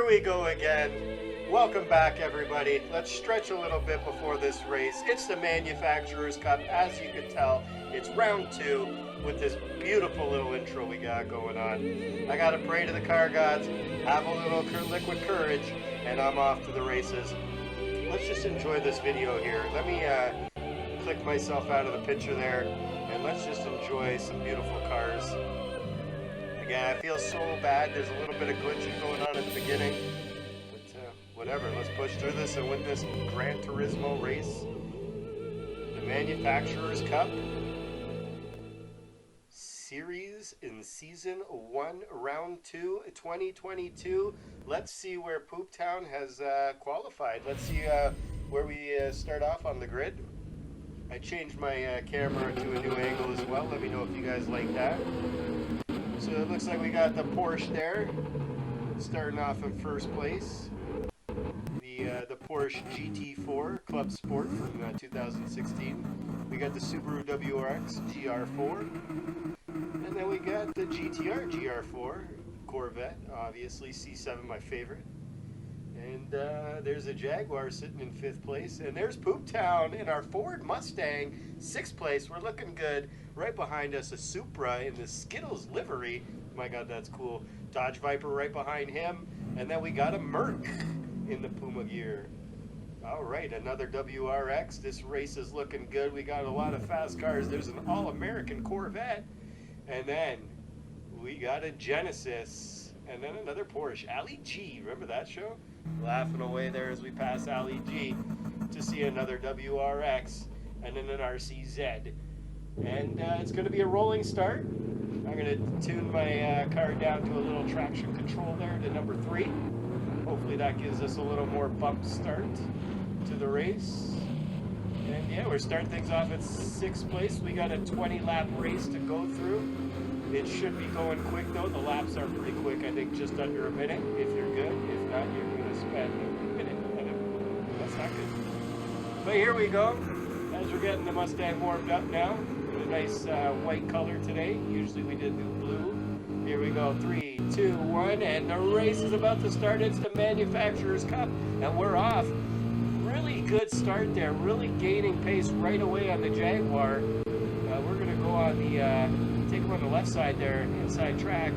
Here we go again. Welcome back, everybody. Let's stretch a little bit before this race. It's the Manufacturers Cup. As you can tell, it's round 2 with this beautiful little intro we got going on. I gotta pray to the car gods, have a little liquid courage, and I'm off to the races. Let's just enjoy this video here. Let me click myself out of the picture there, and let's just enjoy some beautiful cars. Again, I feel so bad. There's a little bit of glitching going on at the beginning. But whatever, let's push through this and win this Gran Turismo race. The Manufacturers Cup Series in Season 1, Round 2, 2022. Let's see where Pooptown has qualified. Let's see where we start off on the grid. I changed my camera to a new angle as well. Let me know if you guys like that. So it looks like we got the Porsche there, starting off in first place. The Porsche GT4 Club Sport from 2016. We got the Subaru WRX GR4. And then we got the GTR GR4 Corvette, obviously C7, my favorite. And there's a Jaguar sitting in 5th place. And there's Pooptown in our Ford Mustang, 6th place. We're looking good. Right behind us, a Supra in the Skittles livery. My God, that's cool. Dodge Viper right behind him. And then we got a Merc in the Puma gear. All right, another WRX. This race is looking good. We got a lot of fast cars. There's an all-American Corvette. And then we got a Genesis. And then another Porsche. Ali G. Remember that show? Laughing away there as we pass Ali G to see another WRX. And then an RCZ. And it's going to be a rolling start. I'm going to tune my car down to a little traction control there to number 3. Hopefully that gives us a little more bump start to the race. And yeah, we're starting things off at 6th place. We got a 20-lap race to go through. It should be going quick though. The laps are pretty quick. I think just under a minute if you're good. If not, you're going to spend a minute. That's not good. But here we go. As we're getting the Mustang warmed up now. A nice white color today. Usually we did do blue. Here we go. 3, 2, 1, and the race is about to start. It's the Manufacturers Cup, and we're off. Really good start there. Really gaining pace right away on the Jaguar. We're going to go on the take him on the left side there, inside track.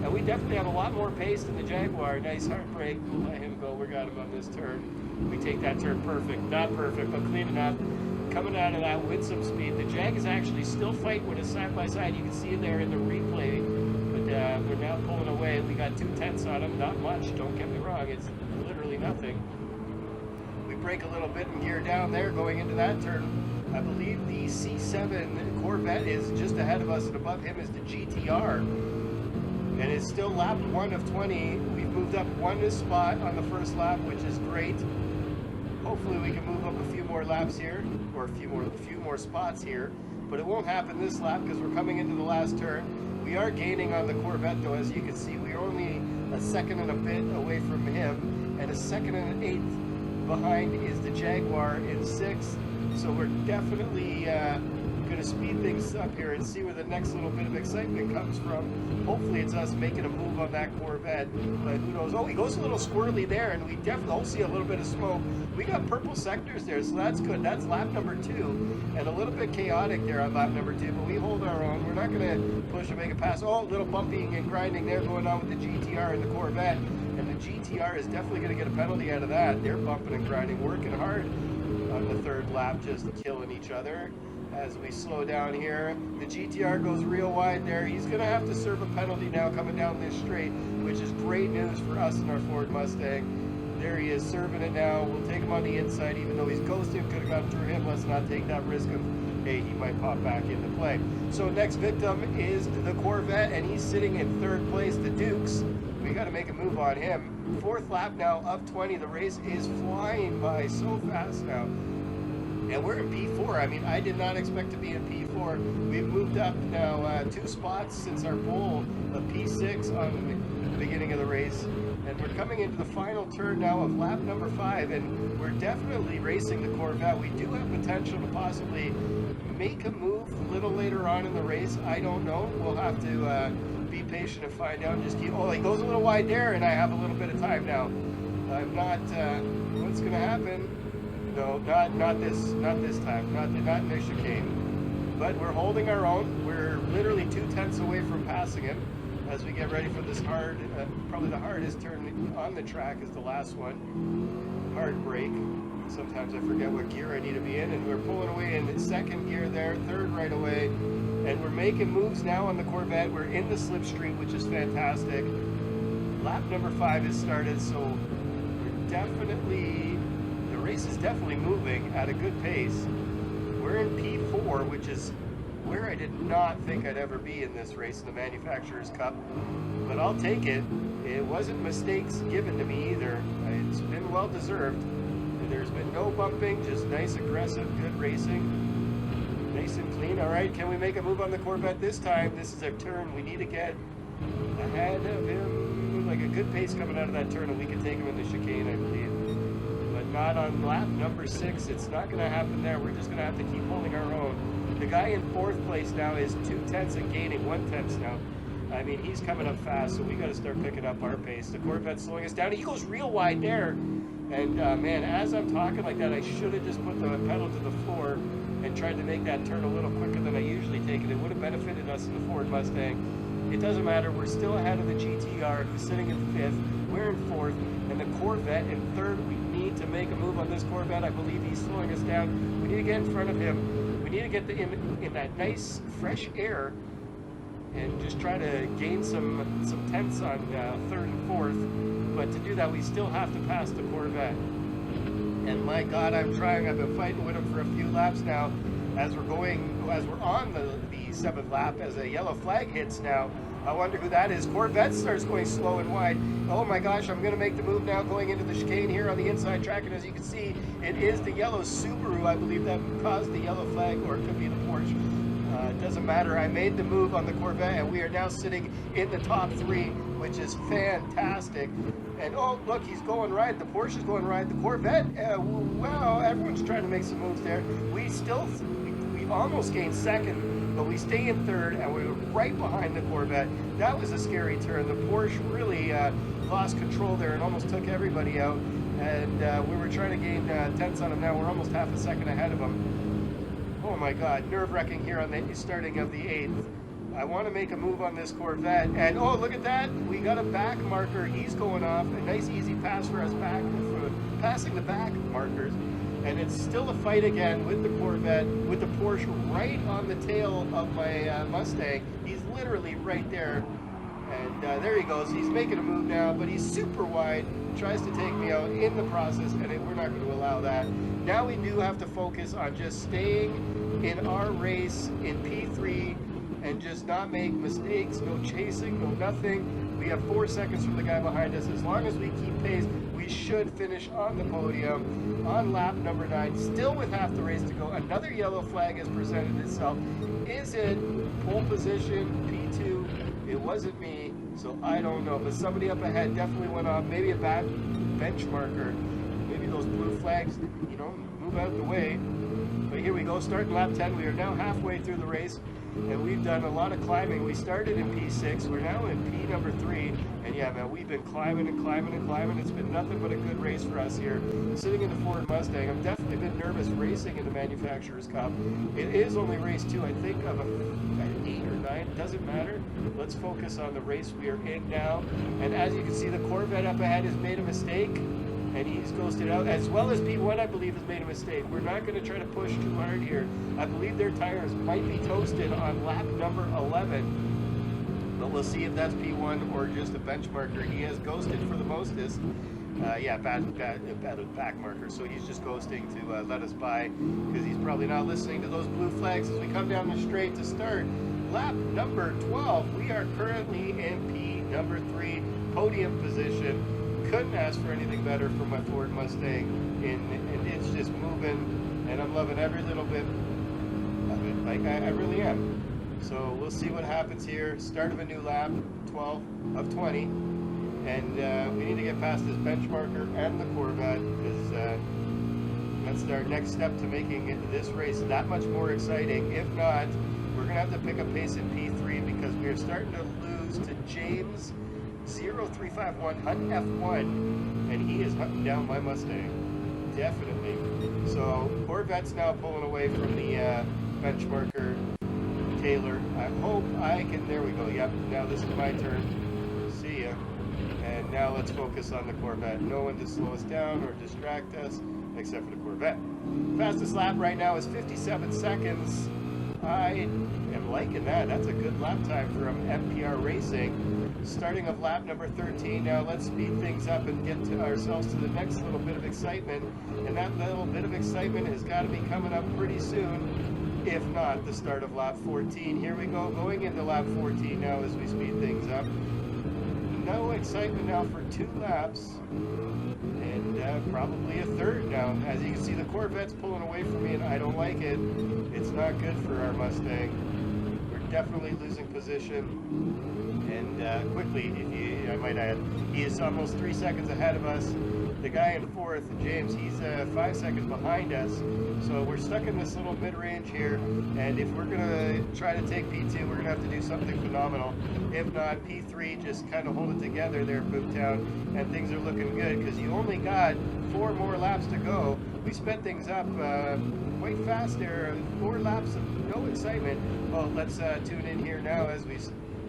And we definitely have a lot more pace than the Jaguar. Nice hard brake. We'll let him go. We got him on this turn. We take that turn perfect. Not perfect, but clean enough. Coming out of that with some speed. The Jag is actually still fighting with us side by side. You can see it there in the replay. But we're now pulling away. We got 2/10 on him. Not much. Don't get me wrong. It's literally nothing. We brake a little bit and gear down there going into that turn. I believe the C7 Corvette is just ahead of us, and above him is the GTR. And it's still lap 1 of 20. We've moved up 1 spot on the first lap, which is great. Hopefully we can move up a few more laps here, or a few more spots here, but it won't happen this lap because we're coming into the last turn. We are gaining on the Corvette though, as you can see. We're only a second and a bit away from him, and a second and an eighth behind is the Jaguar in 6th. So we're definitely going to speed things up here and see where the next little bit of excitement comes from. Hopefully it's us making a move on that Corvette, but who knows. Oh, he goes a little squirrely there, and we definitely see a little bit of smoke. We got purple sectors there, so that's good. That's lap number 2, and a little bit chaotic there on lap number 2, but we hold our own. We're not going to push and make a pass. Oh, a little bumping and grinding there going on with the GTR and the Corvette, and the GTR is definitely going to get a penalty out of that. They're bumping and grinding, working hard on the 3rd lap, just killing each other. As we slow down here, the GTR goes real wide there. He's going to have to serve a penalty now coming down this straight, which is great news for us in our Ford Mustang. There he is serving it now. We'll take him on the inside, even though he's ghosted. Could have gone through him. Let's not take that risk of, hey, he might pop back into play. So next victim is the Corvette, and he's sitting in 3rd place, the Dukes. We got to make a move on him. 4th lap now of 20. The race is flying by so fast now. And we're in P4. I mean, I did not expect to be in P4. We've moved up now 2 spots since our pole of P6 on the beginning of the race. And we're coming into the final turn now of lap number 5, and we're definitely racing the Corvette. We do have potential to possibly make a move a little later on in the race. I don't know. We'll have to be patient and find out. Just keep. Oh, he goes a little wide there, and I have a little bit of time now. I'm not. What's going to happen? No, not this time. Not in the chicane. But we're holding our own. We're literally 2/10 away from passing him as we get ready for this hard, probably the hardest turn on the track is the last one. Hard brake. Sometimes I forget what gear I need to be in, and we're pulling away in second gear there, third right away, and we're making moves now on the Corvette. We're in the slipstream, which is fantastic. Lap number 5 has started, so we're definitely, the race is definitely moving at a good pace. We're in P4, which is where I did not think I'd ever be in this race in the Manufacturers Cup, but I'll take it. It wasn't mistakes given to me either. It's been well deserved. There's been no bumping, just nice, aggressive, good racing. Nice and clean. All right, can we make a move on the Corvette this time? This is our turn. We need to get ahead of him. Like a good pace coming out of that turn, and we can take him in the chicane, I believe. But not on lap number 6. It's not going to happen there. We're just going to have to keep holding our own. The guy in 4th place now is 2/10 and gaining 1/10 now. I mean, he's coming up fast, so we got to start picking up our pace. The Corvette's slowing us down. He goes real wide there. And man, as I'm talking like that, I should have just put the pedal to the floor and tried to make that turn a little quicker than I usually take it. It would have benefited us in the Ford Mustang. It doesn't matter. We're still ahead of the GTR, who's sitting in 5th. We're in 4th. And the Corvette in 3rd. We need to make a move on this Corvette. I believe he's slowing us down. We need to get in front of him. We need to get in that nice, fresh air and just try to gain some tenths on 3rd and 4th. But to do that, we still have to pass the Corvette. And my God, I'm trying. I've been fighting with him for a few laps now. As we're on the 7th lap, as a yellow flag hits now. I wonder who that is. Corvette starts going slow and wide. Oh my gosh, I'm going to make the move now going into the chicane here on the inside track. And as you can see, it is the yellow Subaru, I believe, that caused the yellow flag, or it could be the Porsche. It doesn't matter. I made the move on the Corvette, and we are now sitting in the top 3, which is fantastic. And oh, look, he's going right. The Porsche is going right. The Corvette, wow, everyone's trying to make some moves there. We almost gained 2nd, but we stay in 3rd, and we're right behind the Corvette. That was a scary turn. The Porsche really lost control there and almost took everybody out. And we were trying to gain tenths on him now. We're almost half a second ahead of him. Oh my God, nerve-wracking here on the starting of the 8th. I want to make a move on this Corvette, and oh, look at that. We got a back marker. He's going off. A nice easy pass for us back, for passing the back markers. And it's still a fight again with the Corvette, with the Porsche right on the tail of my Mustang. He's literally right there. And there he goes. He's making a move now, but he's super wide. Tries to take me out in the process, and we're not going to allow that. Now we do have to focus on just staying in our race in P3 and just not make mistakes, no chasing, no nothing. We have 4 seconds from the guy behind us. As long as we keep pace, we should finish on the podium on lap number 9, still with half the race to go. Another yellow flag has presented itself. Is it pole position, P2? It wasn't me, so I don't know. But somebody up ahead definitely went off. Maybe a bad bench marker. Maybe those blue flags, you know, move out of the way. But here we go, starting lap 10. We are now halfway through the race, and we've done a lot of climbing. We started in P6. We're now in P number 3. And yeah, man, we've been climbing and climbing and climbing. It's been nothing but a good race for us here. Sitting in the Ford Mustang, I've definitely been nervous racing in the Manufacturers Cup. It is only race 2, I think, of an 8 or 9. Doesn't matter. Let's focus on the race we are in now. And as you can see, the Corvette up ahead has made a mistake, and he's ghosted out, as well as P1, I believe, has made a mistake. We're not going to try to push too hard here. I believe their tires might be toasted on lap number 11, but we'll see if that's P1 or just a bench marker. He has ghosted for the mostest. Yeah, bad back marker, so he's just ghosting to let us by, because he's probably not listening to those blue flags as we come down the straight to start. Lap number 12, we are currently in P number 3, podium position. Couldn't ask for anything better from my Ford Mustang, and it's just moving, and I'm loving every little bit of it. Like, I really am. So we'll see what happens here. Start of a new lap, 12 of 20, and we need to get past this bench marker and the Corvette, because that's our next step to making this race that much more exciting. If not, we're going to have to pick up pace in P3, because we are starting to lose goes to James 0351 Hunt F1, and he is hunting down my Mustang. Definitely. So Corvette's now pulling away from the benchmarker Taylor. I hope I can. There we go. Yep. Now this is my turn. See ya. And now let's focus on the Corvette. No one to slow us down or distract us, except for the Corvette. Fastest lap right now is 57 seconds. I am liking that. That's a good lap time from MPR Racing. Starting of lap number 13. Now let's speed things up and get to ourselves to the next little bit of excitement. And that little bit of excitement has got to be coming up pretty soon. If not, the start of lap 14. Here we go, going into lap 14 now as we speed things up. No excitement now for 2 laps. And probably a third now. As you can see, the Corvette's pulling away from me, and I don't like it. It's not good for our Mustang. We're definitely losing position. And quickly, I might add, he is almost 3 seconds ahead of us. The guy in fourth, James, he's 5 seconds behind us. So we're stuck in this little mid-range here. And if we're going to try to take P2, we're going to have to do something phenomenal. If not, P3, just kind of hold it together there, Boomtown. And things are looking good because you only got 4 more laps to go. We sped things up quite fast there. 4 laps of no excitement. Well, let's tune in here now as we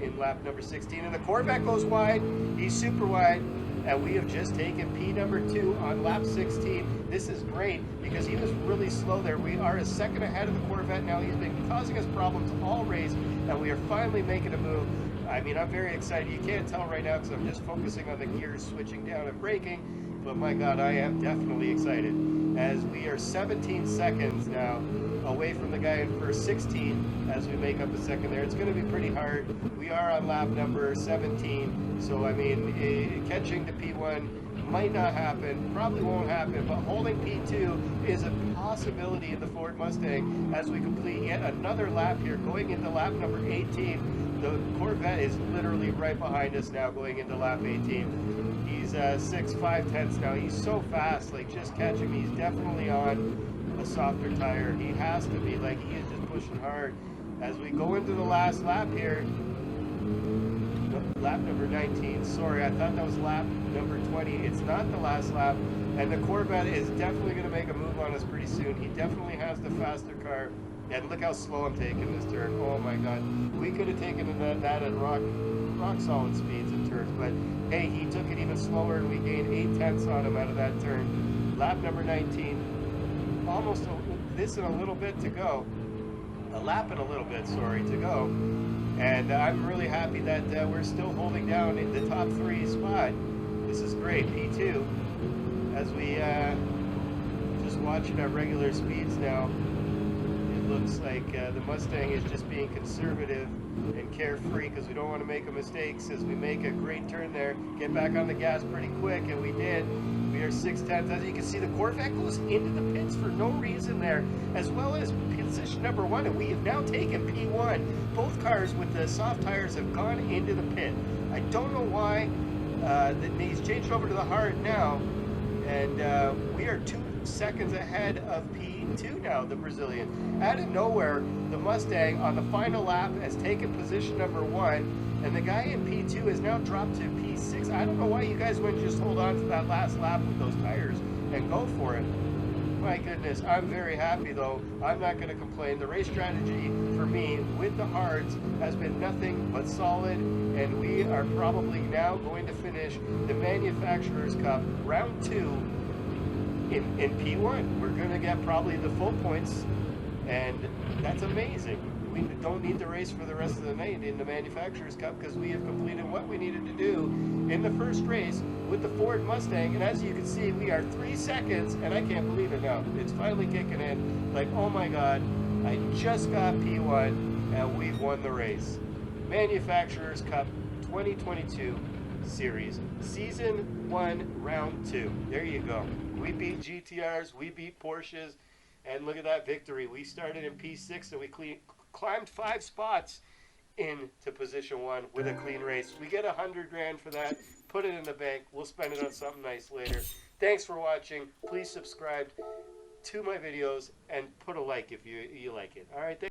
in lap number 16. And the Corvette goes wide. He's super wide. And we have just taken P number 2 on lap 16. This is great because he was really slow there. We are a second ahead of the Corvette now. He's been causing us problems all race, and we are finally making a move. I mean, I'm very excited. You can't tell right now because I'm just focusing on the gears switching down and braking. But my God, I am definitely excited as we are 17 seconds now away from the guy in first, 16 as we make up a second there. It's going to be pretty hard. We are on lap number 17, so I mean, catching to P1 might not happen, probably won't happen, but holding P2 is a possibility in the Ford Mustang as we complete yet another lap here, going into lap number 18. The Corvette is literally right behind us now going into lap 18. He's 6.5 now. He's so fast, like just catching me. He's definitely on a softer tire. He has to be, like, he is just pushing hard. As we go into the last lap here, lap number 19, sorry, I thought that was lap number 20. It's not the last lap, and the Corvette is definitely going to make a move on us pretty soon. He definitely has the faster car, and look how slow I'm taking this turn. Oh my God, we could have taken that at rock solid speeds and turns, but hey, he took it even slower, and we gained 8/10 on him out of that turn. Lap number 19, almost this and a little bit to go. A lap and a little bit, sorry, to go. And I'm really happy that we're still holding down in the top 3 spot. This is great. P2, as we just watching our regular speeds now, it looks like the Mustang is just being conservative and carefree because we don't want to make a mistake as we make a great turn there. Get back on the gas pretty quick, and we did. We are 6/10. As you can see, the Corvette goes into the pits for no reason there, as well as position number 1, and we have now taken P1. Both cars with the soft tires have gone into the pit. I don't know why. He's changed over to the hard now, and we are 2 seconds ahead of P2 now, the Brazilian. Out of nowhere, the Mustang on the final lap has taken position number 1, and the guy in P2 has now dropped to P6. I don't know why you guys wouldn't just hold on to that last lap with those tires and go for it. My goodness, I'm very happy though. I'm not going to complain. The race strategy for me with the hards has been nothing but solid, and we are probably now going to finish the Manufacturers Cup round 2 in P1. We're going to get probably the full points, and that's amazing. We don't need to race for the rest of the night in the Manufacturers Cup because we have completed what we needed to do in the first race with the Ford Mustang. And as you can see, we are 3 seconds, and I can't believe it now. It's finally kicking in. Like, oh my God, I just got P1, and we've won the race. Manufacturers Cup 2022 Series, Season 1, Round 2. There you go. We beat GTRs, we beat Porsches, and look at that victory. We started in P6, and we climbed 5 spots into position 1 with a clean race. We get $100 grand for that. Put it in the bank. We'll spend it on something nice later. Thanks for watching. Please subscribe to my videos and put a like if you like it. All right, thanks.